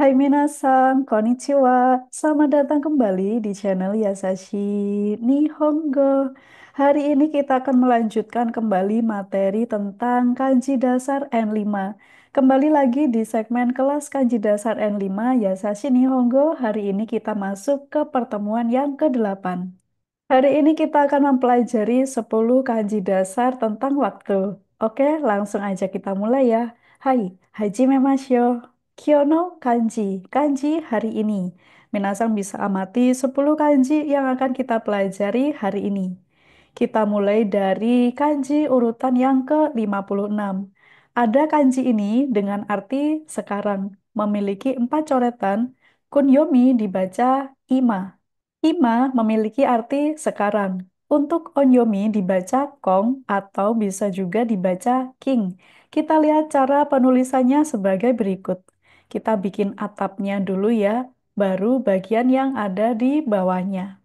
Hai minasan, konnichiwa. Selamat datang kembali di channel Yasashi Nihongo. Hari ini kita akan melanjutkan kembali materi tentang kanji dasar N5. Kembali lagi di segmen kelas kanji dasar N5 Yasashi Nihongo. Hari ini kita masuk ke pertemuan yang ke-8. Hari ini kita akan mempelajari 10 kanji dasar tentang waktu. Oke, langsung aja kita mulai ya. Hai, hajime masyo. Kyono kanji. Kanji hari ini. Minasang bisa amati 10 kanji yang akan kita pelajari hari ini. Kita mulai dari kanji urutan yang ke-56. Ada kanji ini dengan arti sekarang, memiliki 4 coretan. Kunyomi dibaca ima. Ima memiliki arti sekarang. Untuk onyomi dibaca kong atau bisa juga dibaca king. Kita lihat cara penulisannya sebagai berikut. Kita bikin atapnya dulu ya, baru bagian yang ada di bawahnya.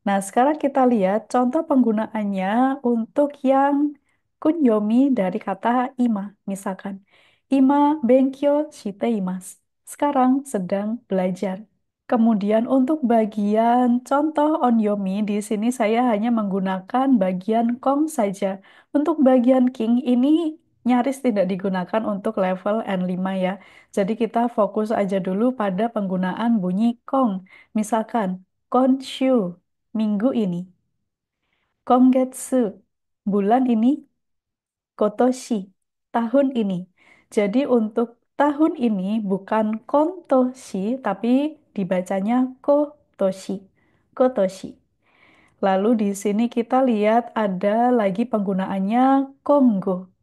Nah, sekarang kita lihat contoh penggunaannya untuk yang kunyomi dari kata ima. Misalkan, ima benkyo shite imasu. Sekarang sedang belajar. Kemudian untuk bagian contoh onyomi, di sini saya hanya menggunakan bagian kong saja. Untuk bagian king ini nyaris tidak digunakan untuk level N5 ya. Jadi kita fokus aja dulu pada penggunaan bunyi kong. Misalkan, konshu, minggu ini. Kongetsu, bulan ini. Kotoshi, tahun ini. Jadi untuk tahun ini bukan kontoshi, tapi dibacanya kotoshi. Kotoshi. Lalu di sini kita lihat ada lagi penggunaannya Kongo.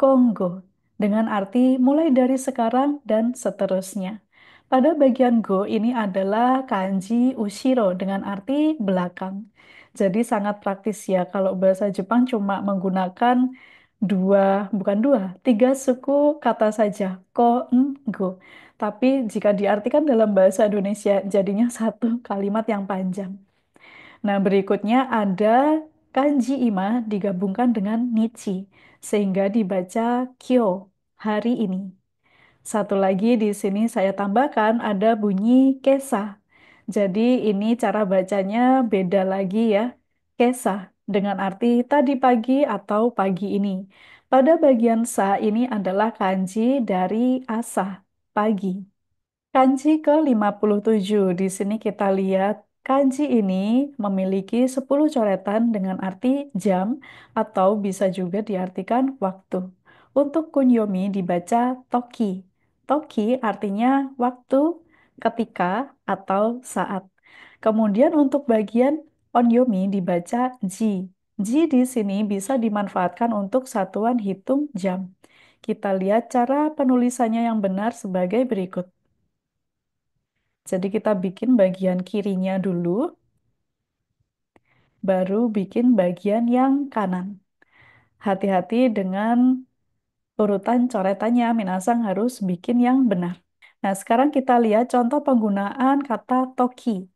Kongo dengan arti mulai dari sekarang dan seterusnya. Pada bagian go ini adalah kanji ushiro dengan arti belakang. Jadi sangat praktis ya kalau bahasa Jepang cuma menggunakan bukan dua, tiga suku kata saja, ko, n, go. Tapi jika diartikan dalam bahasa Indonesia jadinya satu kalimat yang panjang. Nah, berikutnya ada kanji ima digabungkan dengan nichi, sehingga dibaca kyo, hari ini. Satu lagi di sini saya tambahkan ada bunyi kesa. Jadi ini cara bacanya beda lagi ya. Kesa dengan arti tadi pagi atau pagi ini. Pada bagian sa ini adalah kanji dari asa, pagi. Kanji ke-57. Di sini kita lihat kanji ini memiliki 10 coretan dengan arti jam atau bisa juga diartikan waktu. Untuk kunyomi dibaca toki. Toki artinya waktu, ketika, atau saat. Kemudian untuk bagian onyomi dibaca ji. Ji di sini bisa dimanfaatkan untuk satuan hitung jam. Kita lihat cara penulisannya yang benar sebagai berikut. Jadi kita bikin bagian kirinya dulu, baru bikin bagian yang kanan. Hati-hati dengan urutan coretannya, minasang harus bikin yang benar. Nah, sekarang kita lihat contoh penggunaan kata toki.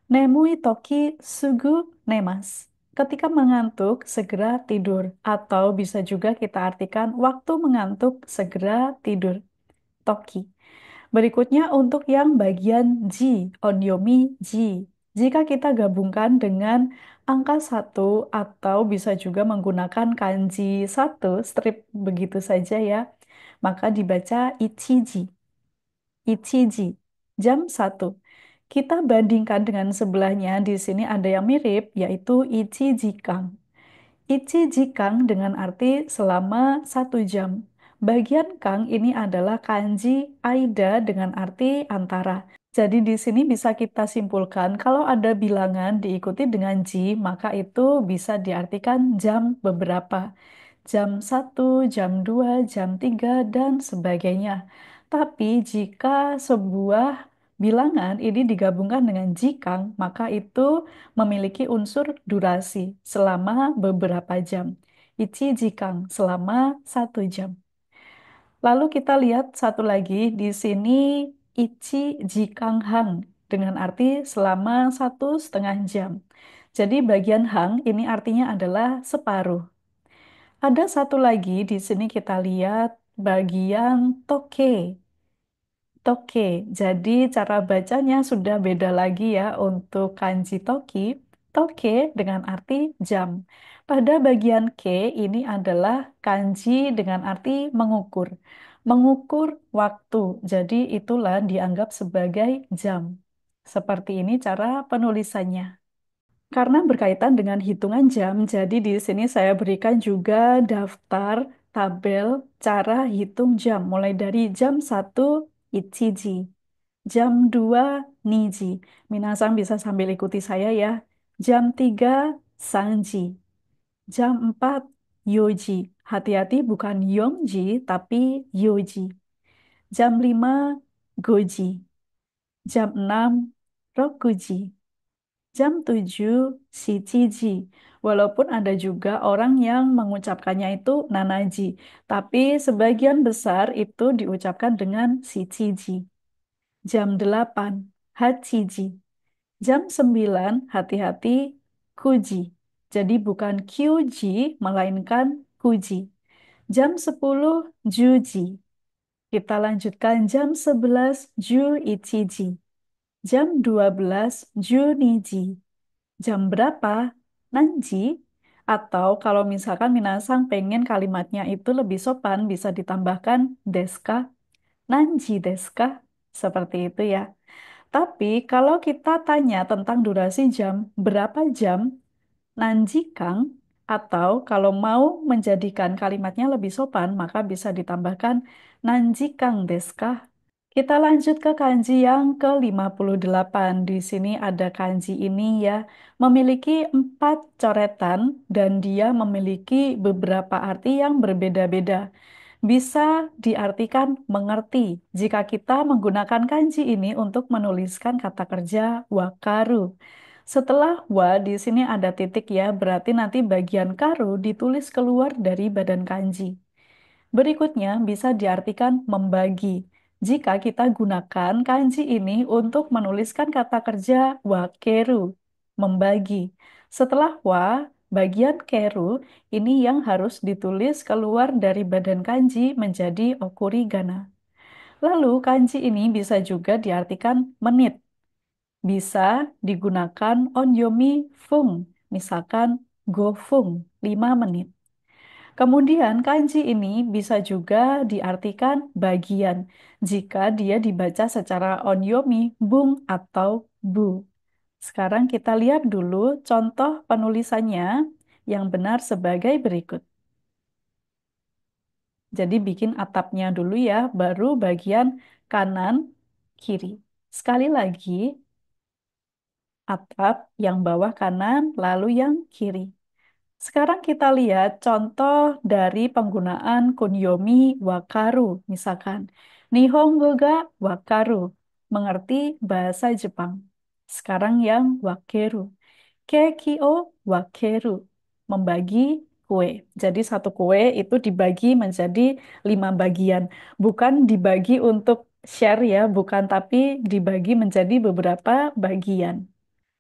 Nemui toki sugu nemas. Ketika mengantuk, segera tidur. Atau bisa juga kita artikan waktu mengantuk, segera tidur. Toki. Berikutnya untuk yang bagian Ji, onyomi Ji. Jika kita gabungkan dengan angka satu atau bisa juga menggunakan kanji satu, strip begitu saja ya, maka dibaca ichiji. Ichiji, jam satu. Kita bandingkan dengan sebelahnya, di sini ada yang mirip, yaitu ichijikang. Ichi jikang dengan arti selama 1 jam. Bagian kang ini adalah kanji aida dengan arti antara. Jadi di sini bisa kita simpulkan kalau ada bilangan diikuti dengan ji, maka itu bisa diartikan jam beberapa. Jam 1, jam 2, jam 3, dan sebagainya. Tapi jika sebuah bilangan ini digabungkan dengan jikang, maka itu memiliki unsur durasi selama beberapa jam. Ichi jikang selama 1 jam. Lalu kita lihat satu lagi di sini ichi jikang hang dengan arti selama 1,5 jam. Jadi bagian hang ini artinya adalah separuh. Ada satu lagi di sini kita lihat bagian toke. Toke. Jadi cara bacanya sudah beda lagi ya untuk kanji toki. Toke dengan arti jam. Pada bagian ke ini adalah kanji dengan arti mengukur. Mengukur waktu. Jadi itulah dianggap sebagai jam. Seperti ini cara penulisannya. Karena berkaitan dengan hitungan jam, jadi di sini saya berikan juga daftar tabel cara hitung jam, mulai dari jam 1 Ichiji, jam 2 Niji. Minasang bisa sambil ikuti saya ya. Jam 3 Sanji, jam 4 Yoji. Hati-hati bukan Yongji, tapi Yoji. Jam 5 Goji, jam 6 Rokuji. Jam 7 Shichiji. Walaupun ada juga orang yang mengucapkannya itu nanaji, tapi sebagian besar itu diucapkan dengan Shichiji. Jam 8 Hachiji. Jam 9 hati-hati Kuji. Jadi bukan Kyuji, melainkan Kuji. Jam 10 Juji. Kita lanjutkan jam 11 Juichiji. Jam 12 Juniji. Jam berapa? Nanji. Atau kalau misalkan Minasang pengen kalimatnya itu lebih sopan, bisa ditambahkan deska, nanji deska. Seperti itu ya. Tapi kalau kita tanya tentang durasi jam, berapa jam? Nanji kang. Atau kalau mau menjadikan kalimatnya lebih sopan, maka bisa ditambahkan nanji kang deska. Kita lanjut ke kanji yang ke-58. Di sini ada kanji ini ya, memiliki 4 coretan dan dia memiliki beberapa arti yang berbeda-beda. Bisa diartikan mengerti jika kita menggunakan kanji ini untuk menuliskan kata kerja wakaru. Setelah wa di sini ada titik ya, berarti nanti bagian karu ditulis keluar dari badan kanji. Berikutnya bisa diartikan membagi. Jika kita gunakan kanji ini untuk menuliskan kata kerja wakeru, membagi. Setelah wa, bagian keru ini yang harus ditulis keluar dari badan kanji menjadi okurigana. Lalu kanji ini bisa juga diartikan menit. Bisa digunakan onyomi fung, misalkan gofung, 5 menit. Kemudian kanji ini bisa juga diartikan bagian jika dia dibaca secara onyomi, bung atau bu. Sekarang kita lihat dulu contoh penulisannya yang benar sebagai berikut. Jadi bikin atapnya dulu ya, baru bagian kanan, kiri. Sekali lagi, atap yang bawah kanan, lalu yang kiri. Sekarang kita lihat contoh dari penggunaan kunyomi wakaru. Misalkan, Nihongo ga wakaru, mengerti bahasa Jepang. Sekarang yang wakeru. Keki o wakeru, membagi kue. Jadi satu kue itu dibagi menjadi 5 bagian. Bukan dibagi untuk share ya, bukan, tapi dibagi menjadi beberapa bagian.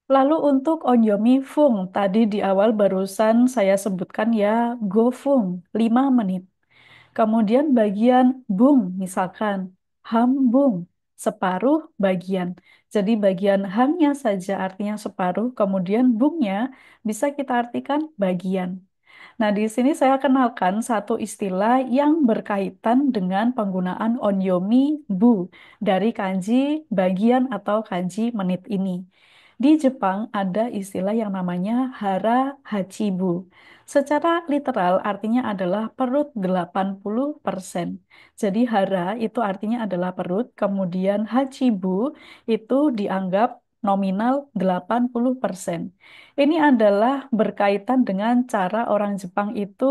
Lalu untuk onyomi fung, tadi di awal barusan saya sebutkan ya, gofung, 5 menit. Kemudian bagian bung, misalkan hambung, separuh bagian. Jadi bagian hamnya saja artinya separuh, kemudian bungnya bisa kita artikan bagian. Nah, di sini saya kenalkan satu istilah yang berkaitan dengan penggunaan onyomi bu dari kanji bagian atau kanji menit ini. Di Jepang ada istilah yang namanya hara hachibu. Secara literal artinya adalah perut 80%. Jadi hara itu artinya adalah perut, kemudian hachibu itu dianggap nominal 80%. Ini adalah berkaitan dengan cara orang Jepang itu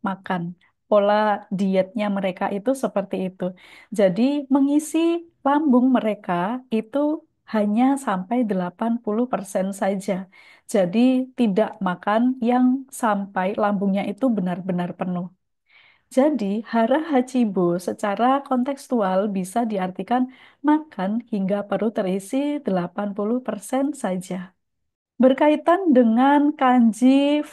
makan. Pola dietnya mereka itu seperti itu. Jadi mengisi lambung mereka itu hanya sampai 80% saja. Jadi tidak makan yang sampai lambungnya itu benar-benar penuh. Jadi hara hachibo secara kontekstual bisa diartikan makan hingga perut terisi 80% saja. Berkaitan dengan kanji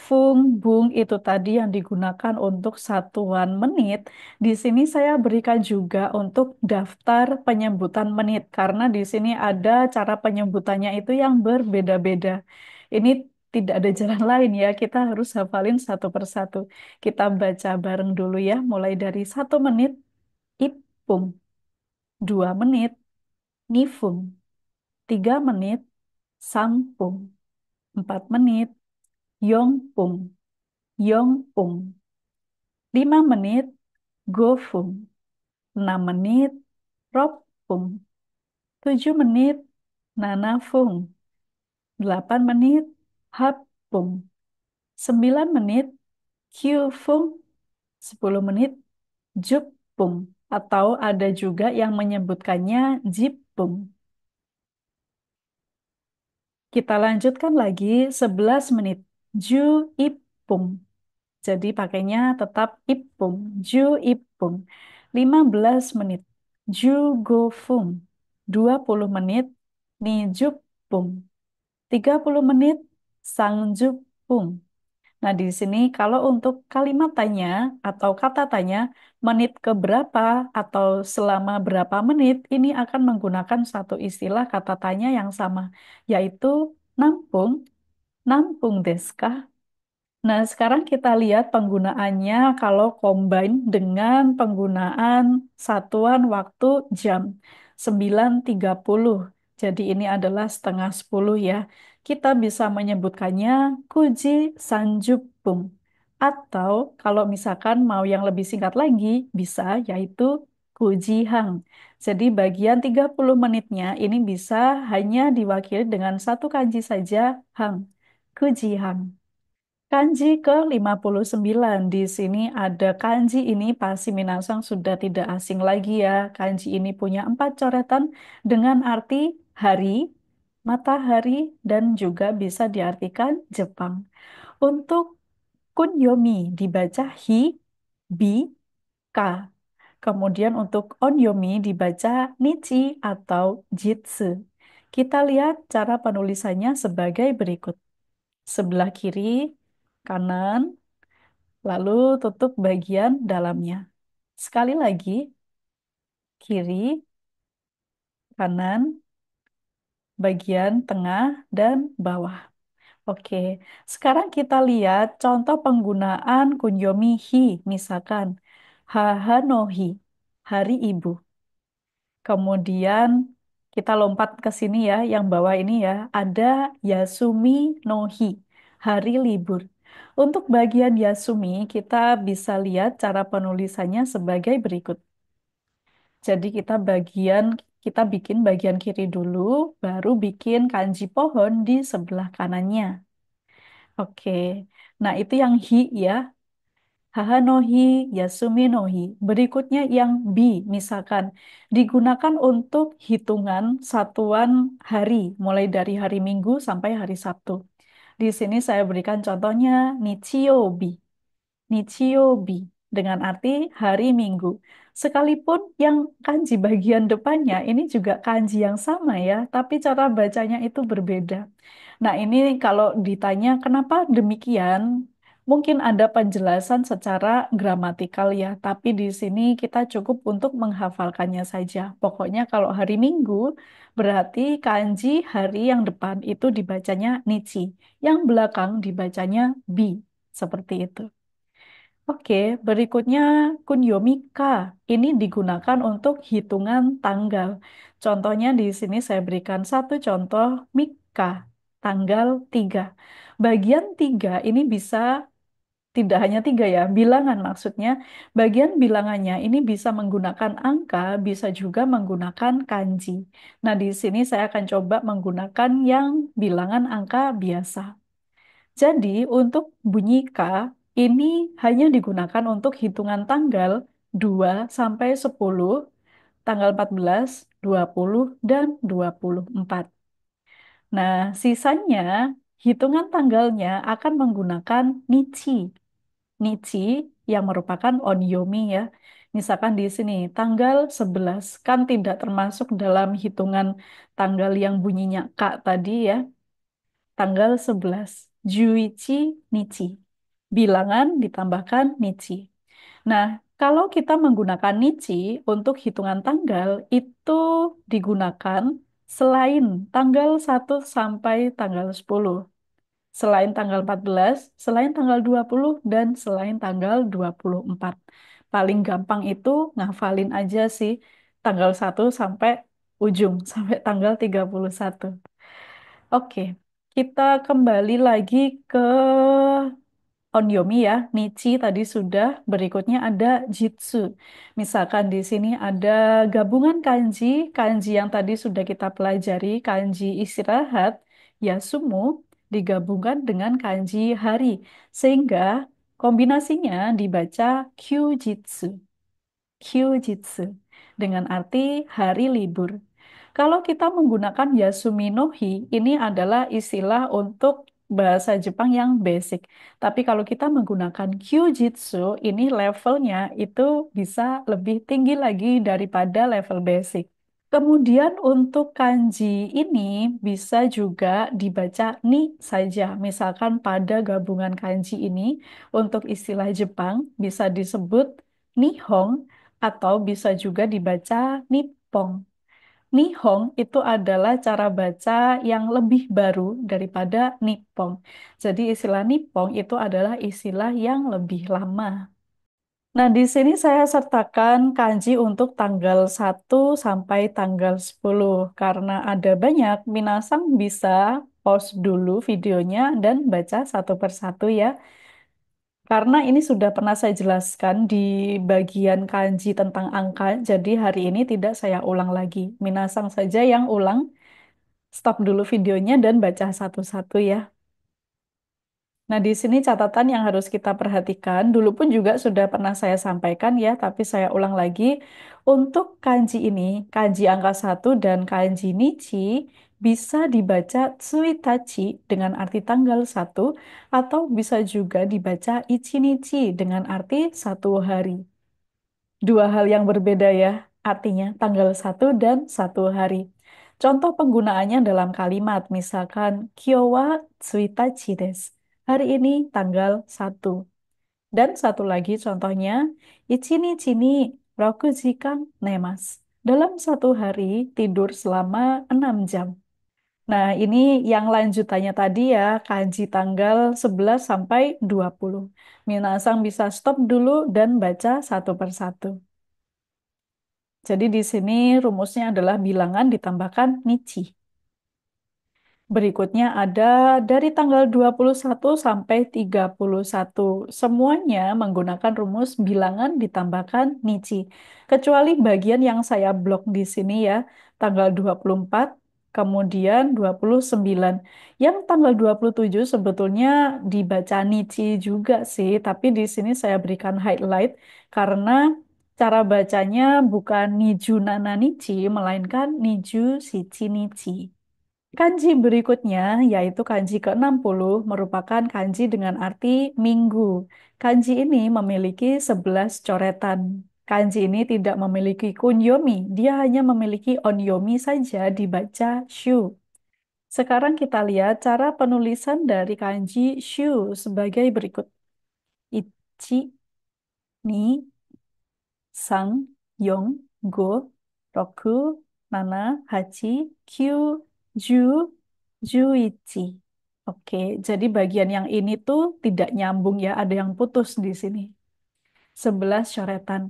fung bung itu tadi yang digunakan untuk satuan menit, di sini saya berikan juga untuk daftar penyebutan menit karena di sini ada cara penyebutannya itu yang berbeda-beda. Ini tidak ada jalan lain ya, kita harus hafalin satu persatu. Kita baca bareng dulu ya, mulai dari 1 menit, ipung, 2 menit, nifung, 3 menit, sampung, 4 menit, Yongpung, Yongpung. 5 menit, Gofung. 6 menit, Ropung. 7 menit, Nanafung. 8 menit, Hapung. 9 menit, Kyufung. 10 menit, Jupung. Atau ada juga yang menyebutkannya Jipung. Kita lanjutkan lagi 11 menit. Ju Ipung. Jadi pakainya tetap ipung, ju ipung. 15 menit, ju gofung. 20 menit, ni jupung. 30 menit, sang jupung. Nah, di sini kalau untuk kalimat tanya atau kata tanya, menit ke berapa atau selama berapa menit, ini akan menggunakan satu istilah kata tanya yang sama, yaitu nampung, nampung desu ka? Nah, sekarang kita lihat penggunaannya kalau combine dengan penggunaan satuan waktu jam 9.30. Jadi ini adalah setengah 10 ya. Kita bisa menyebutkannya Kuji Sanjupung. Atau kalau misalkan mau yang lebih singkat lagi, bisa yaitu Kuji Hang. Jadi bagian 30 menitnya ini bisa hanya diwakili dengan satu kanji saja, Hang. Kuji Hang. Kanji ke-59. Di sini ada kanji ini pasti Minasang sudah tidak asing lagi ya. Kanji ini punya 4 coretan dengan arti hari, matahari, dan juga bisa diartikan Jepang. Untuk kunyomi dibaca hi, bi, ka. Kemudian untuk onyomi dibaca nichi atau jitsu. Kita lihat cara penulisannya sebagai berikut. Sebelah kiri, kanan, lalu tutup bagian dalamnya. Sekali lagi, kiri, kanan, bagian tengah, dan bawah. Oke, sekarang kita lihat contoh penggunaan kunyomi hi, misalkan haha no hi, hari ibu. Kemudian kita lompat ke sini ya, yang bawah ini ya, ada Yasumi no Hi, hari libur. Untuk bagian Yasumi, kita bisa lihat cara penulisannya sebagai berikut. Jadi kita bikin bagian kiri dulu, baru bikin kanji pohon di sebelah kanannya. Oke, nah itu yang hi ya. Hahanohi, Yasuminohi. Berikutnya yang bi, misalkan digunakan untuk hitungan satuan hari, mulai dari hari Minggu sampai hari Sabtu. Di sini saya berikan contohnya Nichiyobi. Nichiyobi dengan arti hari Minggu. Sekalipun yang kanji bagian depannya ini juga kanji yang sama ya, tapi cara bacanya itu berbeda. Nah, ini kalau ditanya kenapa demikian, mungkin ada penjelasan secara gramatikal ya, tapi di sini kita cukup untuk menghafalkannya saja. Pokoknya kalau hari Minggu berarti kanji hari yang depan itu dibacanya Nichi, yang belakang dibacanya Bi, seperti itu. Oke, berikutnya kunyomika. Ini digunakan untuk hitungan tanggal. Contohnya di sini saya berikan satu contoh Mika, tanggal 3. Bagian 3 ini bisa tidak hanya 3 ya, bilangan maksudnya. Bagian bilangannya ini bisa menggunakan angka, bisa juga menggunakan kanji. Nah, di sini saya akan coba menggunakan yang bilangan angka biasa. Jadi, untuk bunyi K ini hanya digunakan untuk hitungan tanggal 2 sampai 10, tanggal 14, 20, dan 24. Nah, sisanya hitungan tanggalnya akan menggunakan Nichi. Nichi yang merupakan onyomi ya. Misalkan di sini tanggal 11 kan tidak termasuk dalam hitungan tanggal yang bunyinya K tadi ya. tanggal 11. Juichi Nichi. Bilangan ditambahkan Nichi. Nah, kalau kita menggunakan Nichi untuk hitungan tanggal, itu digunakan selain tanggal 1 sampai tanggal 10. Selain tanggal 14, selain tanggal 20, dan selain tanggal 24. Paling gampang itu ngafalin aja sih tanggal 1 sampai ujung, sampai tanggal 31. Oke, kita kembali lagi ke onyomi ya. Nichi tadi sudah, berikutnya ada jitsu. Misalkan di sini ada gabungan kanji, kanji yang tadi sudah kita pelajari, kanji istirahat, yasumu, digabungkan dengan kanji hari. Sehingga kombinasinya dibaca kyujitsu. Kyujitsu dengan arti hari libur. Kalau kita menggunakan Yasumi no Hi, ini adalah istilah untuk bahasa Jepang yang basic. Tapi kalau kita menggunakan Kyujitsu, ini levelnya itu bisa lebih tinggi lagi daripada level basic. Kemudian untuk kanji ini bisa juga dibaca ni saja. Misalkan pada gabungan kanji ini untuk istilah Jepang bisa disebut nihong atau bisa juga dibaca nippon. Nihong itu adalah cara baca yang lebih baru daripada Nippon. Jadi istilah Nippon itu adalah istilah yang lebih lama. Nah, di sini saya sertakan kanji untuk tanggal 1 sampai tanggal 10. Karena ada banyak, minasang bisa pause dulu videonya dan baca satu persatu ya. Karena ini sudah pernah saya jelaskan di bagian kanji tentang angka, jadi hari ini tidak saya ulang lagi. Minasang saja yang ulang, stop dulu videonya dan baca satu-satu ya. Nah, di sini catatan yang harus kita perhatikan, dulu pun juga sudah pernah saya sampaikan ya, tapi saya ulang lagi. Untuk kanji ini, kanji angka 1 dan kanji nichi bisa dibaca tsuitachi dengan arti tanggal 1 atau bisa juga dibaca ichinichi dengan arti satu hari. Dua hal yang berbeda ya, artinya tanggal 1 dan 1 hari. Contoh penggunaannya dalam kalimat, misalkan, Kyo wa tsuitachi desu. Hari ini tanggal 1. Dan satu lagi contohnya, ichinichi ni roku jikan nemas. Dalam satu hari tidur selama 6 jam. Nah, ini yang lanjutannya tadi ya, kanji tanggal 11 sampai 20. Minasang bisa stop dulu dan baca satu persatu. Jadi di sini rumusnya adalah bilangan ditambahkan nichi. Berikutnya ada dari tanggal 21 sampai 31. Semuanya menggunakan rumus bilangan ditambahkan nichi. Kecuali bagian yang saya blok di sini ya, tanggal 24, kemudian 29. Yang tanggal 27 sebetulnya dibaca nichi juga sih, tapi di sini saya berikan highlight karena cara bacanya bukan Niju Nana Nichi, melainkan Niju Shichi Nichi. Kanji berikutnya, yaitu kanji ke-60, merupakan kanji dengan arti minggu. Kanji ini memiliki 11 coretan. Kanji ini tidak memiliki kunyomi, dia hanya memiliki onyomi saja dibaca shu. Sekarang kita lihat cara penulisan dari kanji shu sebagai berikut. Ichi, ni, sang, yong, go, roku, nana, hachi, kyu, ju, juichi. Oke, jadi bagian yang ini tuh tidak nyambung ya, ada yang putus di sini. 11 coretan.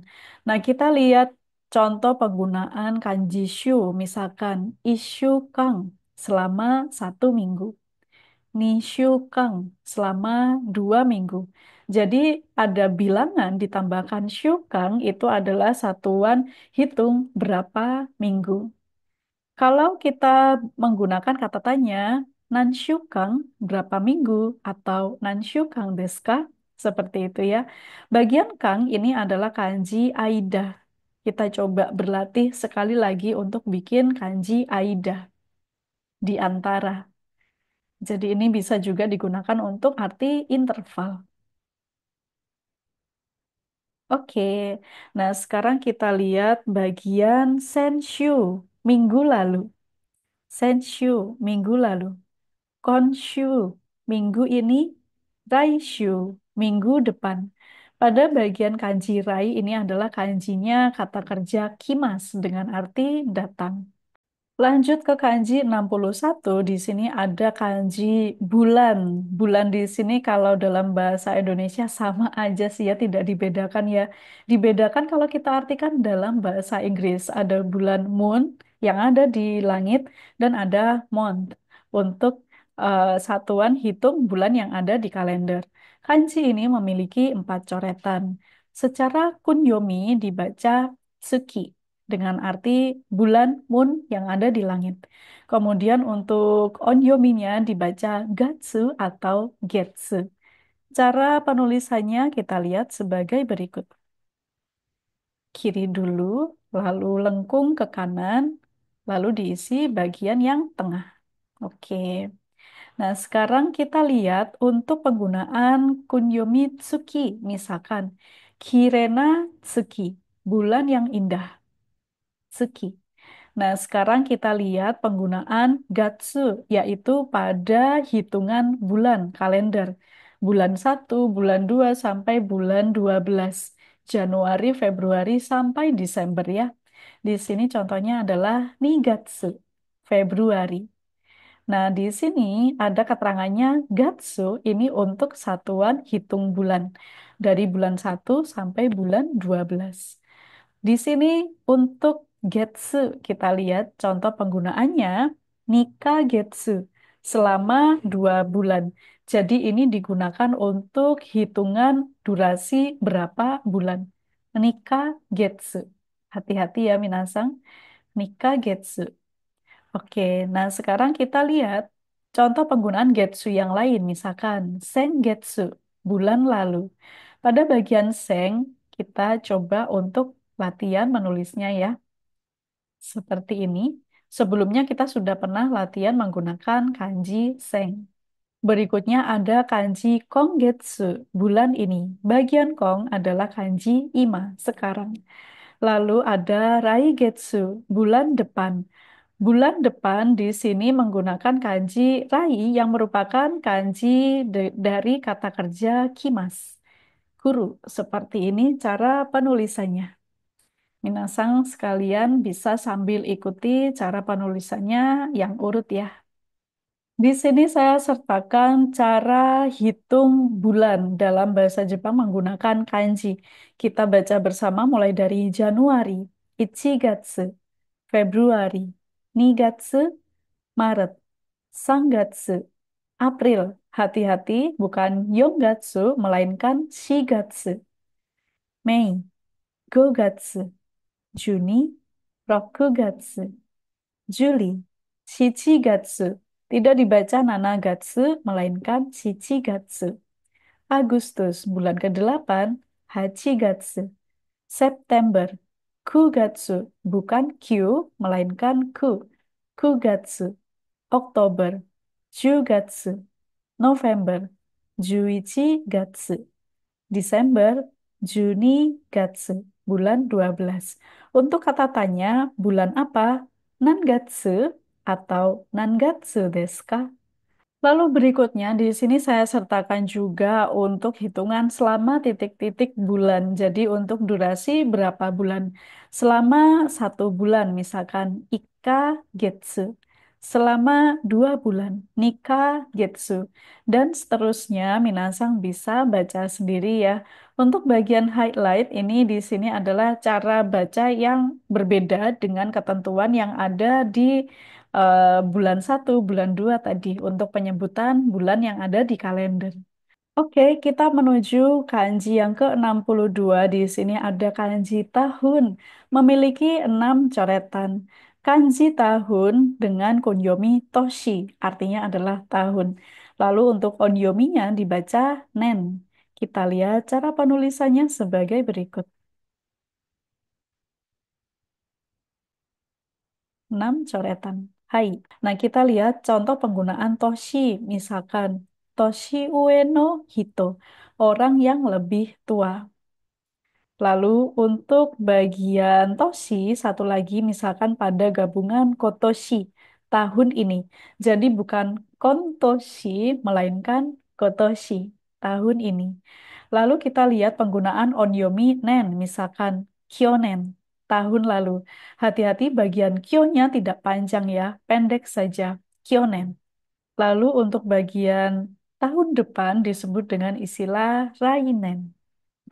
Nah, kita lihat contoh penggunaan kanji shu, misalkan ishu kang selama 1 minggu. Nishu Kang selama 2 minggu. Jadi ada bilangan ditambahkan Syukang itu adalah satuan hitung berapa minggu. Kalau kita menggunakan kata tanya, Nansyukang berapa minggu atau Nansyukang desu ka? Seperti itu ya. Bagian Kang ini adalah kanji Aida. Kita coba berlatih sekali lagi untuk bikin kanji Aida di antara. Jadi ini bisa juga digunakan untuk arti interval. Oke, nah sekarang kita lihat bagian senshu minggu lalu. Senshu minggu lalu. Konshu, minggu ini. Raishu, minggu depan. Pada bagian kanji rai ini adalah kanjinya kata kerja kimas dengan arti datang. Lanjut ke kanji 61, di sini ada kanji bulan. Bulan di sini kalau dalam bahasa Indonesia sama aja sih ya, tidak dibedakan ya. Dibedakan kalau kita artikan dalam bahasa Inggris. Ada bulan moon yang ada di langit dan ada month untuk satuan hitung bulan yang ada di kalender. Kanji ini memiliki 4 coretan. Secara kunyomi dibaca Tsuki dengan arti bulan moon yang ada di langit. Kemudian untuk onyominya dibaca gatsu atau getsu. Cara penulisannya kita lihat sebagai berikut. Kiri dulu, lalu lengkung ke kanan, lalu diisi bagian yang tengah. Oke. Nah, sekarang kita lihat untuk penggunaan kunyomi tsuki, misalkan Kirena Tsuki, bulan yang indah. Tsuki. Nah, sekarang kita lihat penggunaan Gatsu, yaitu pada hitungan bulan kalender. Bulan 1, bulan 2 sampai bulan 12. Januari, Februari, sampai Desember ya. Di sini contohnya adalah Nigatsu, Februari. Nah, di sini ada keterangannya Gatsu ini untuk satuan hitung bulan. Dari bulan 1 sampai bulan 12. Di sini untuk Getsu kita lihat contoh penggunaannya Nika Getsu selama 2 bulan. Jadi ini digunakan untuk hitungan durasi berapa bulan. Nika Getsu. Hati-hati ya minasang. Nika Getsu. Oke, nah sekarang kita lihat contoh penggunaan Getsu yang lain. Misalkan Sengetsu, bulan lalu. Pada bagian Seng, kita coba untuk latihan menulisnya ya. Seperti ini. Sebelumnya kita sudah pernah latihan menggunakan kanji Seng. Berikutnya ada kanji Konggetsu, bulan ini. Bagian Kong adalah kanji Ima, sekarang. Lalu ada Raigetsu, bulan depan. Bulan depan di sini menggunakan kanji rai yang merupakan kanji dari kata kerja kimas. Guru, seperti ini cara penulisannya. Minasang sekalian bisa sambil ikuti cara penulisannya yang urut ya. Di sini saya sertakan cara hitung bulan dalam bahasa Jepang menggunakan kanji. Kita baca bersama mulai dari Januari, Ichigatsu, Februari, Nigatsu, Maret, Sangatsu, April. Hati-hati, bukan Yongatsu, melainkan Shigatsu. Mei, Gogatsu, Juni, Rokugatsu, Juli, Shichigatsu. Tidak dibaca Nanagatsu, melainkan Shichigatsu. Agustus, bulan ke-8, Hachigatsu. September, Kugatsu, bukan Q, melainkan Ku. Kugatsu. Oktober, Jugatsu. November, Juichi Gatsu. Desember, Juni Gatsu. Bulan 12. Untuk kata tanya, bulan apa? Nangatsu atau Nangatsu desu ka? Lalu berikutnya di sini saya sertakan juga untuk hitungan selama titik-titik bulan. Jadi untuk durasi berapa bulan? Selama 1 bulan misalkan Ika Getsu. Selama 2 bulan Nika Getsu. Dan seterusnya Minasang bisa baca sendiri ya. Untuk bagian highlight ini di sini adalah cara baca yang berbeda dengan ketentuan yang ada di bulan 1, bulan 2 tadi untuk penyebutan bulan yang ada di kalender. Oke, kita menuju kanji yang ke-62. Di sini ada kanji tahun, memiliki 6 coretan. Kanji tahun dengan kunyomi toshi, artinya adalah tahun. Lalu untuk onyominya dibaca nen. Kita lihat cara penulisannya sebagai berikut. 6 coretan. Hai. Nah, kita lihat contoh penggunaan toshi. Misalkan, toshi ue no hito, orang yang lebih tua. Lalu untuk bagian toshi, satu lagi misalkan pada gabungan kotoshi, tahun ini. Jadi bukan kontoshi, melainkan kotoshi, tahun ini. Lalu kita lihat penggunaan onyomi nen, misalkan kyonen, tahun lalu. Hati-hati bagian kyo-nya tidak panjang ya, pendek saja, kyonen. Lalu untuk bagian tahun depan disebut dengan istilah rainen.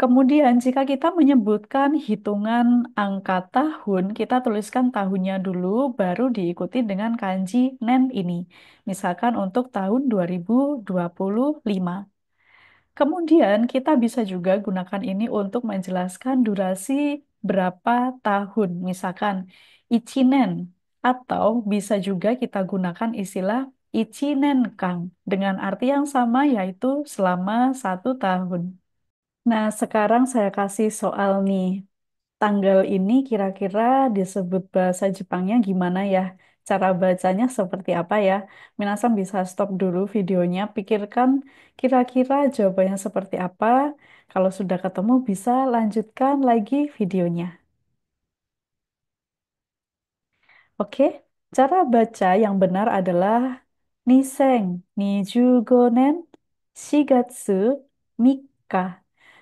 Kemudian, jika kita menyebutkan hitungan angka tahun, kita tuliskan tahunnya dulu, baru diikuti dengan kanji nen ini. Misalkan untuk tahun 2025. Kemudian, kita bisa juga gunakan ini untuk menjelaskan durasi berapa tahun. Misalkan, ichinen. Atau bisa juga kita gunakan istilah ichinen kang dengan arti yang sama, yaitu selama 1 tahun. Nah, sekarang saya kasih soal nih. Tanggal ini kira-kira disebut bahasa Jepangnya gimana ya? Cara bacanya seperti apa ya? Minasan bisa stop dulu videonya, pikirkan kira-kira jawabannya seperti apa. Kalau sudah ketemu bisa lanjutkan lagi videonya. Oke, cara baca yang benar adalah Niseng, Nijugonen, Shigatsu, Mika.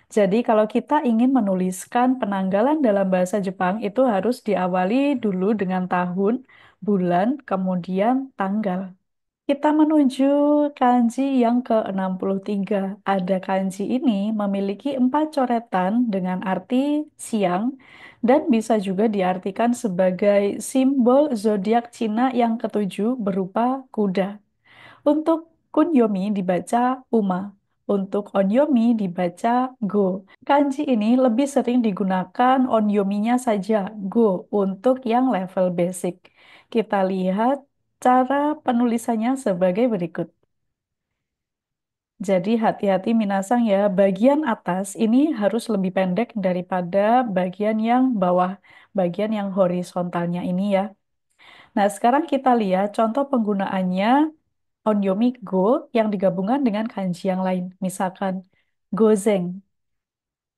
Jadi kalau kita ingin menuliskan penanggalan dalam bahasa Jepang itu harus diawali dulu dengan tahun, bulan, kemudian tanggal. Kita menuju kanji yang ke-63. Ada kanji ini memiliki 4 coretan dengan arti siang dan bisa juga diartikan sebagai simbol zodiak Cina yang ketujuh berupa kuda. Untuk kunyomi dibaca Uma. Untuk onyomi dibaca Go. Kanji ini lebih sering digunakan onyominya saja, Go, untuk yang level basic. Kita lihat cara penulisannya sebagai berikut. Jadi hati-hati minasang ya, bagian atas ini harus lebih pendek daripada bagian yang bawah, bagian yang horizontalnya ini ya. Nah, sekarang kita lihat contoh penggunaannya onyomi go yang digabungkan dengan kanji yang lain. Misalkan gozeng,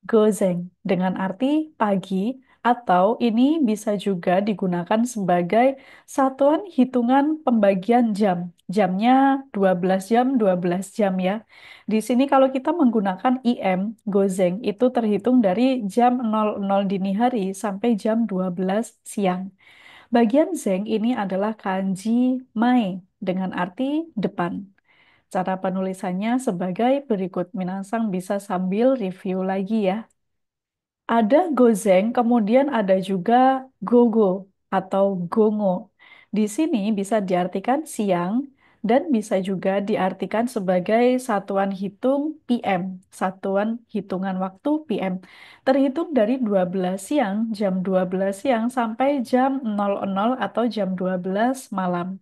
gozeng dengan arti pagi atau ini bisa juga digunakan sebagai satuan hitungan pembagian jam. Jamnya 12 jam, 12 jam ya. Di sini kalau kita menggunakan IM, gozeng, itu terhitung dari jam 00 dini hari sampai jam 12 siang. Bagian zeng ini adalah kanji mai dengan arti depan. Cara penulisannya sebagai berikut. Minasang bisa sambil review lagi ya. Ada gozeng, kemudian ada juga gogo atau gongo. Di sini bisa diartikan siang dan bisa juga diartikan sebagai satuan hitung PM, satuan hitungan waktu PM. Terhitung dari 12 siang, jam 12 siang sampai jam 00 atau jam 12 malam.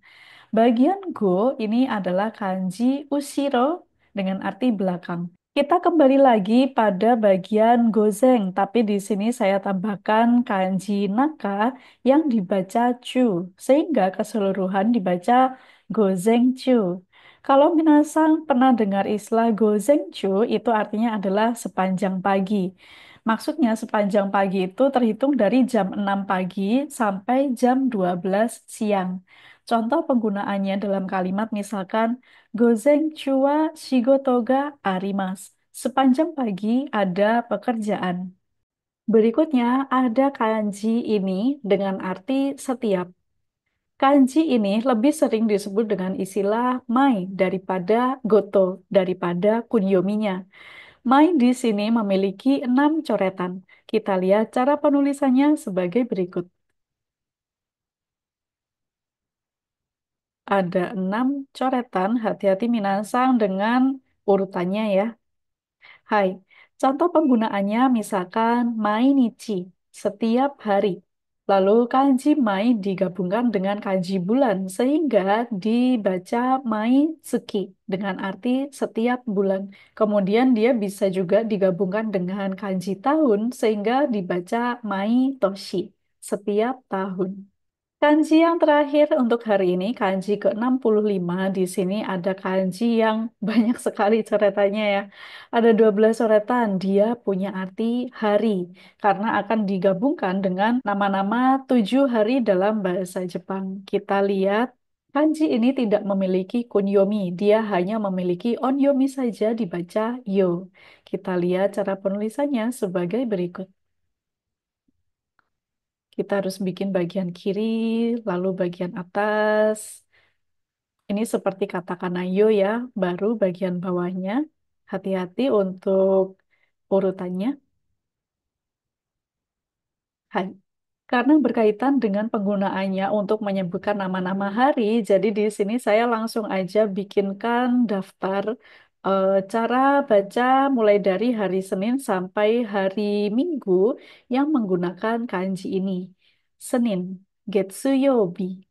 Bagian go ini adalah kanji ushiro dengan arti belakang. Kita kembali lagi pada bagian gozeng, tapi di sini saya tambahkan kanji naka yang dibaca chu, sehingga keseluruhan dibaca gozeng chu. Kalau minasang pernah dengar istilah gozeng chu, itu artinya adalah sepanjang pagi. Maksudnya sepanjang pagi itu terhitung dari jam 6 pagi sampai jam 12 siang. Contoh penggunaannya dalam kalimat misalkan Gozen chua shigoto ga arimasu. Sepanjang pagi ada pekerjaan. Berikutnya ada kanji ini dengan arti setiap. Kanji ini lebih sering disebut dengan istilah mai daripada goto, daripada kunyominya. Mai di sini memiliki 6 coretan. Kita lihat cara penulisannya sebagai berikut. Ada 6 coretan, hati-hati minasang dengan urutannya ya. Hai, contoh penggunaannya misalkan mainichi, setiap hari. Lalu kanji mai digabungkan dengan kanji bulan sehingga dibaca mai tsuki dengan arti setiap bulan. Kemudian dia bisa juga digabungkan dengan kanji tahun sehingga dibaca mai toshi, setiap tahun. Kanji yang terakhir untuk hari ini, kanji ke-65. Di sini ada kanji yang banyak sekali coretannya ya. Ada 12 coretan. Dia punya arti hari karena akan digabungkan dengan nama-nama 7 hari dalam bahasa Jepang. Kita lihat. Kanji ini tidak memiliki kunyomi, dia hanya memiliki onyomi saja dibaca yo. Kita lihat cara penulisannya sebagai berikut. Kita harus bikin bagian kiri, lalu bagian atas. Ini seperti katakana yo ya, baru bagian bawahnya. Hati-hati untuk urutannya. Hai. Karena berkaitan dengan penggunaannya untuk menyebutkan nama-nama hari, jadi di sini saya langsung aja bikinkan daftar cara baca mulai dari hari Senin sampai hari Minggu yang menggunakan kanji ini. Senin, Getsuyobi.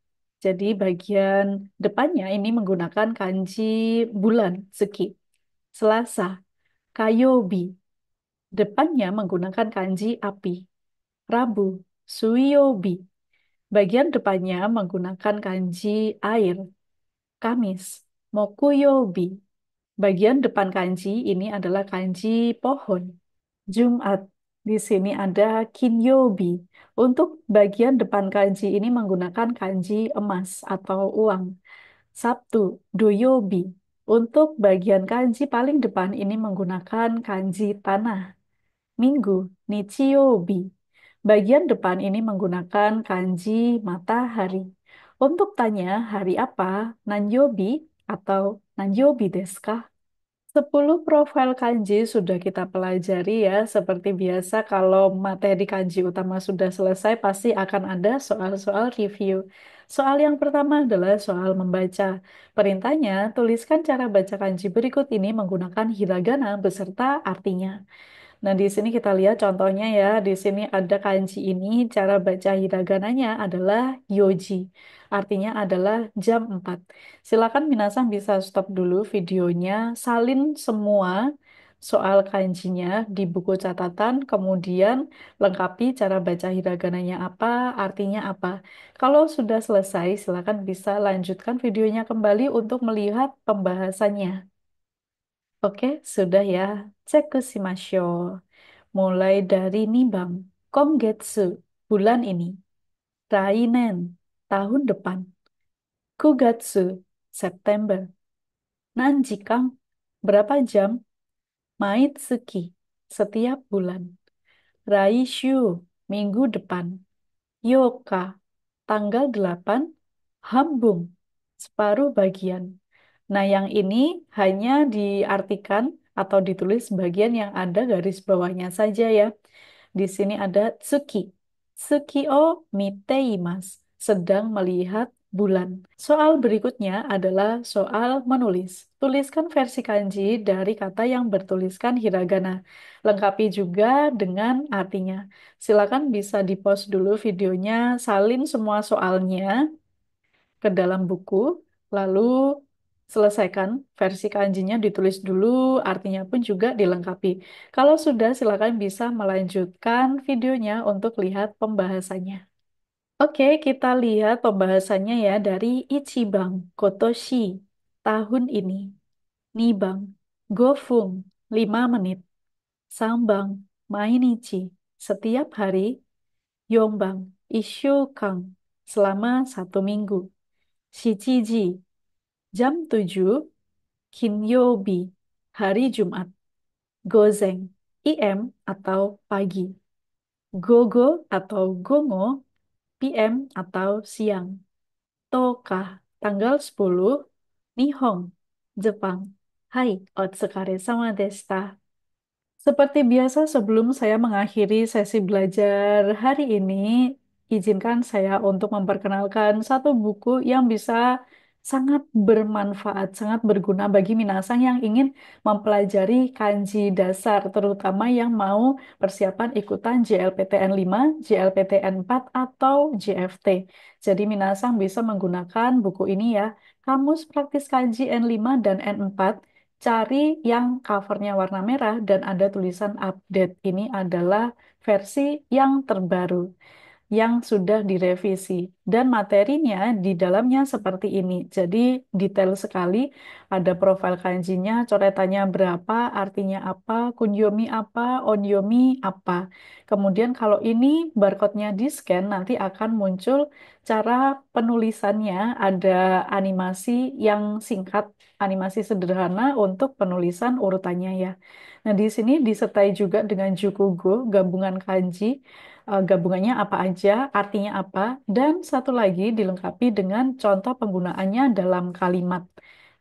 Jadi bagian depannya ini menggunakan kanji bulan, Tsuki. Selasa, Kayobi. Depannya menggunakan kanji api. Rabu, Suiyobi. Bagian depannya menggunakan kanji air. Kamis, Mokuyobi. Bagian depan kanji ini adalah kanji pohon. Jumat, di sini ada Kinyobi. Untuk bagian depan kanji ini menggunakan kanji emas atau uang. Sabtu, Doyobi. Untuk bagian kanji paling depan ini menggunakan kanji tanah. Minggu, Nichiyobi. Bagian depan ini menggunakan kanji matahari. Untuk tanya hari apa, Nanyobi atau Nanyobi desu ka? 10 profil kanji sudah kita pelajari ya. Seperti biasa kalau materi kanji utama sudah selesai pasti akan ada soal-soal review. Soal yang pertama adalah soal membaca. Perintahnya, tuliskan cara baca kanji berikut ini menggunakan hiragana beserta artinya. Nah, di sini kita lihat contohnya ya. Di sini ada kanji ini, cara baca hiragananya adalah yoji. Artinya adalah jam 4. Silakan minasang bisa stop dulu videonya, salin semua soal kanjinya di buku catatan, kemudian lengkapi cara baca hiragananya apa, artinya apa. Kalau sudah selesai, silakan bisa lanjutkan videonya kembali untuk melihat pembahasannya. Oke, sudah ya. Cek ke Simasho. Mulai dari Nibang, Konggetsu, bulan ini. Rainen, tahun depan. Kugatsu, September. Nanjikang, berapa jam? Maitsuki, setiap bulan. Raishu, minggu depan. Yoka, tanggal 8. Hambung, separuh bagian. Nah, yang ini hanya diartikan atau ditulis bagian yang ada garis bawahnya saja ya. Di sini ada Tsuki. Tsuki o miteimasu. Sedang melihat bulan. Soal berikutnya adalah soal menulis. Tuliskan versi kanji dari kata yang bertuliskan hiragana. Lengkapi juga dengan artinya. Silakan bisa di-pause dulu videonya, salin semua soalnya ke dalam buku, lalu selesaikan versi kanjinya ditulis dulu, artinya pun juga dilengkapi. Kalau sudah, silakan bisa melanjutkan videonya untuk lihat pembahasannya. Oke, kita lihat pembahasannya ya dari Ichibang, Kotoshi, tahun ini. Nibang, Gofung, 5 menit. Sambang, Mainichi, setiap hari. Yombang, Ishyukang, selama 1 minggu. Shichiji, jam 7, Kinyobi, hari Jumat. Gozeng, IM atau pagi. Gogo atau gongo, PM atau siang. Toka, tanggal 10, Nihong, Jepang. Hai, otsukare sama deshita. Seperti biasa, sebelum saya mengakhiri sesi belajar hari ini, izinkan saya untuk memperkenalkan satu buku yang bisa sangat bermanfaat, sangat berguna bagi minasang yang ingin mempelajari kanji dasar, terutama yang mau persiapan ikutan JLPTN 5, JLPTN 4, atau JFT. Jadi minasang bisa menggunakan buku ini ya, Kamus Praktis Kanji N5 dan N4. Cari yang covernya warna merah dan ada tulisan update. Ini adalah versi yang terbaru. yang sudah direvisi. Dan materinya di dalamnya seperti ini. Jadi detail sekali, ada profil kanjinya, coretannya berapa, artinya apa, kunyomi apa, onyomi apa. Kemudian kalau ini barcode-nya di-scan, nanti akan muncul cara penulisannya, ada animasi yang singkat, animasi sederhana untuk penulisan urutannya ya. Nah, di sini disertai juga dengan Jukugo, gabungan kanji, gabungannya apa aja, artinya apa, dan satu lagi dilengkapi dengan contoh penggunaannya dalam kalimat.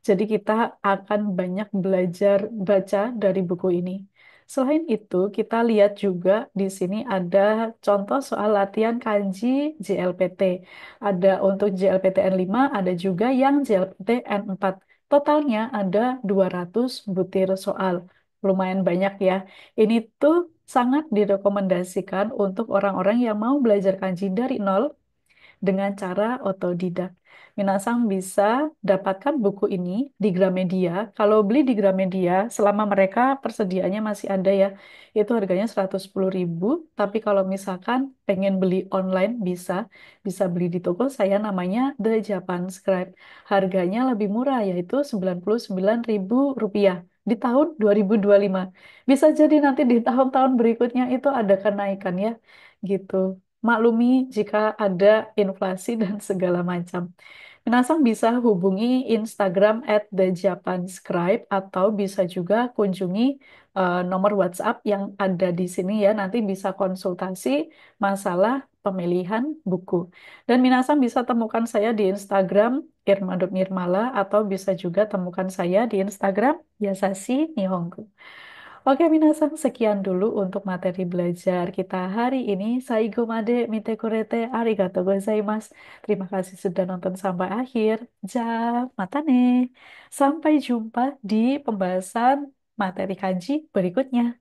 Jadi kita akan banyak belajar baca dari buku ini. Selain itu, kita lihat juga di sini ada contoh soal latihan kanji JLPT. Ada untuk JLPTN 5, ada juga yang JLPTN 4. Totalnya ada 200 butir soal. Lumayan banyak ya. Ini tuh sangat direkomendasikan untuk orang-orang yang mau belajar kanji dari nol dengan cara otodidak. Minasang bisa dapatkan buku ini di Gramedia. Kalau beli di Gramedia, selama mereka persediaannya masih ada ya, itu harganya 110.000. Tapi kalau misalkan pengen beli online bisa, bisa beli di toko saya namanya The Japan Scribe. Harganya lebih murah yaitu 99.000 rupiah di tahun 2025. Bisa jadi nanti di tahun-tahun berikutnya itu ada kenaikan ya, gitu. Maklumi jika ada inflasi dan segala macam. Minasang bisa hubungi Instagram @thejapanscribe atau bisa juga kunjungi nomor WhatsApp yang ada di sini ya. Nanti bisa konsultasi masalah pemilihan buku. Dan Minasang bisa temukan saya di Instagram Irma.Nirmala atau bisa juga temukan saya di Instagram Yasashi Nihongo. Oke, minasan, sekian dulu untuk materi belajar kita hari ini. Saigo made mite kurete arigatou gozaimasu. Terima kasih sudah nonton sampai akhir. Ja, matane. Sampai jumpa di pembahasan materi kanji berikutnya.